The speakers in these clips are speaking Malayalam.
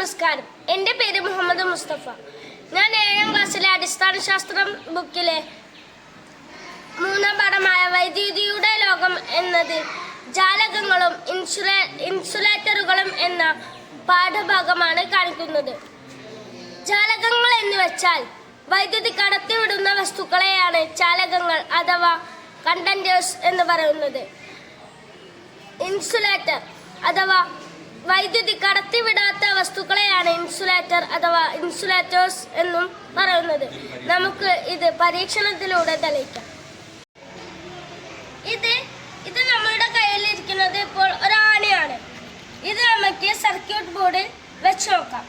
നമസ്കാരം. എൻ്റെ പേര് മുഹമ്മദ് മുസ്തഫ. ഞാൻ 7ാം ക്ലാസ്സിലെ അടിസ്ഥാന ശാസ്ത്രം ബുക്കിലെ 3ാം പാഠമായ വൈദ്യുതിയുടെ ലോകം എന്നതിൽ ജാലകങ്ങളും ഇൻസുലേറ്ററുകളും എന്ന പാഠഭാഗമാണ് കാണിക്കുന്നത്. ജാലകങ്ങൾ എന്ന് വെച്ചാൽ വൈദ്യുതി കടത്തിവിടുന്ന വസ്തുക്കളെയാണ് ചാലകങ്ങൾ അഥവാ കണ്ടക്ടേഴ്സ് എന്ന് പറയുന്നത്. ഇൻസുലേറ്റർ അഥവാ വൈദ്യുതി കടത്തിവിടാത്ത വസ്തുക്കളെയാണ് ഇൻസുലേറ്റർ അഥവാ ഇൻസുലേറ്റേഴ്സ് എന്നും പറയുന്നത്. നമുക്ക് ഇത് പരീക്ഷണത്തിലൂടെ തെളിയിക്കാം. ഇത് നമ്മളുടെ കയ്യിലിരിക്കുന്നത് ഇപ്പോൾ ഒരു ആണിയാണ്. ഇത് നമുക്ക് സർക്യൂട്ട് ബോർഡിൽ വെച്ച് നോക്കാം.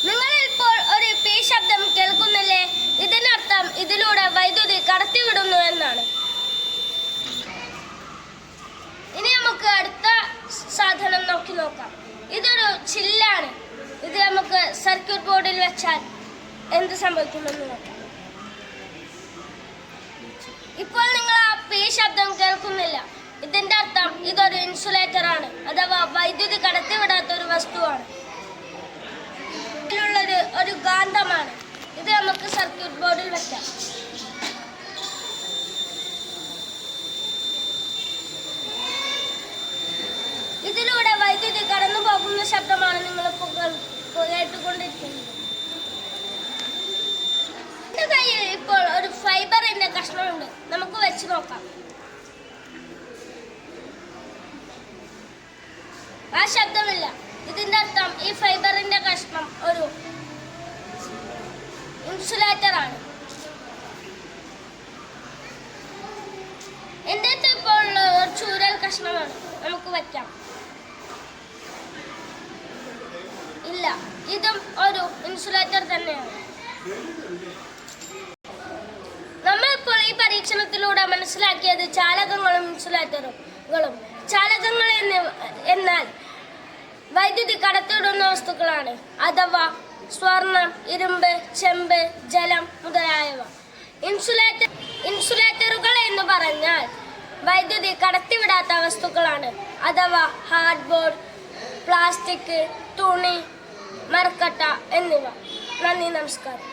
നിങ്ങൾ ഇപ്പോൾ ഒരു പി ശബ്ദം കേൾക്കുന്നില്ലേ? ഇതിനർത്ഥം ഇതിലൂടെ വൈദ്യുതി കടത്തിവിടുന്നു എന്നാണ്. ഇനി നമുക്ക് അടുത്ത സാധനം നോക്കാം. ഇതൊരു ചില്ലാണ്. ഇത് നമുക്ക് സർക്യൂട്ട് ബോർഡിൽ വെച്ചാൽ എന്ത് സംഭവിക്കുമെന്ന് നോക്കാം. ഇപ്പോൾ നിങ്ങൾ ആ പി ശബ്ദം കേൾക്കുന്നില്ല. ഇതിന്റെ അർത്ഥം ഇതൊരു ഇൻസുലേറ്റർ ആണ് അഥവാ വൈദ്യുതി കടത്തിവിടാത്ത ഒരു വസ്തുവാണ്. ഇതിലുള്ളത് ഒരു കാന്തമാണ്. ഇത് നമുക്ക് സർക്യൂട്ട് ബോർഡിൽ വെക്കാം. ഇതിലൂടെ വൈദ്യുതി കടന്നു പോകുന്ന ശബ്ദമാണ് നിങ്ങൾ കേട്ടുകൊണ്ടിരിക്കുന്നത്. എന്റെ കയ്യിൽ ഇപ്പോൾ ഒരു ഫൈബറിന്റെ കഷ്ണമുണ്ട്. നമുക്ക് വെച്ച് നോക്കാം. ആ ശബ്ദമില്ല. ഇതിന്റെ അർത്ഥം ഈ ഫൈബറിന്റെ കഷ്ണം ഒരു ഇൻസുലേറ്റർ ആണ്. എന്റെ അടുത്ത് ഇപ്പോൾ ഒരു ചൂരൽ കഷ്ണമാണ്. നമുക്ക് വയ്ക്കാം. ഇല്ല, ഇതും ഒരു ഇൻസുലേറ്റർ തന്നെയാണ്. നമ്മളിപ്പോൾ ഈ പരീക്ഷണത്തിലൂടെ മനസ്സിലാക്കിയത് ചാലകങ്ങളും ഇൻസുലേറ്ററുകളും. ചാലകങ്ങൾ എന്നാൽ വൈദ്യുതി കടത്തിവിടുന്ന വസ്തുക്കളാണ് അഥവാ സ്വർണം, ഇരുമ്പ്, ചെമ്പ്, ജലം മുതലായവ. ഇൻസുലേറ്ററുകൾ എന്ന് പറഞ്ഞാൽ വൈദ്യുതി കടത്തിവിടാത്ത വസ്തുക്കളാണ് അഥവാ ഹാർഡ്ബോർഡ്, പ്ലാസ്റ്റിക്, തുണി, മരക്കട്ട എന്നിവ. നന്ദി, നമസ്കാരം.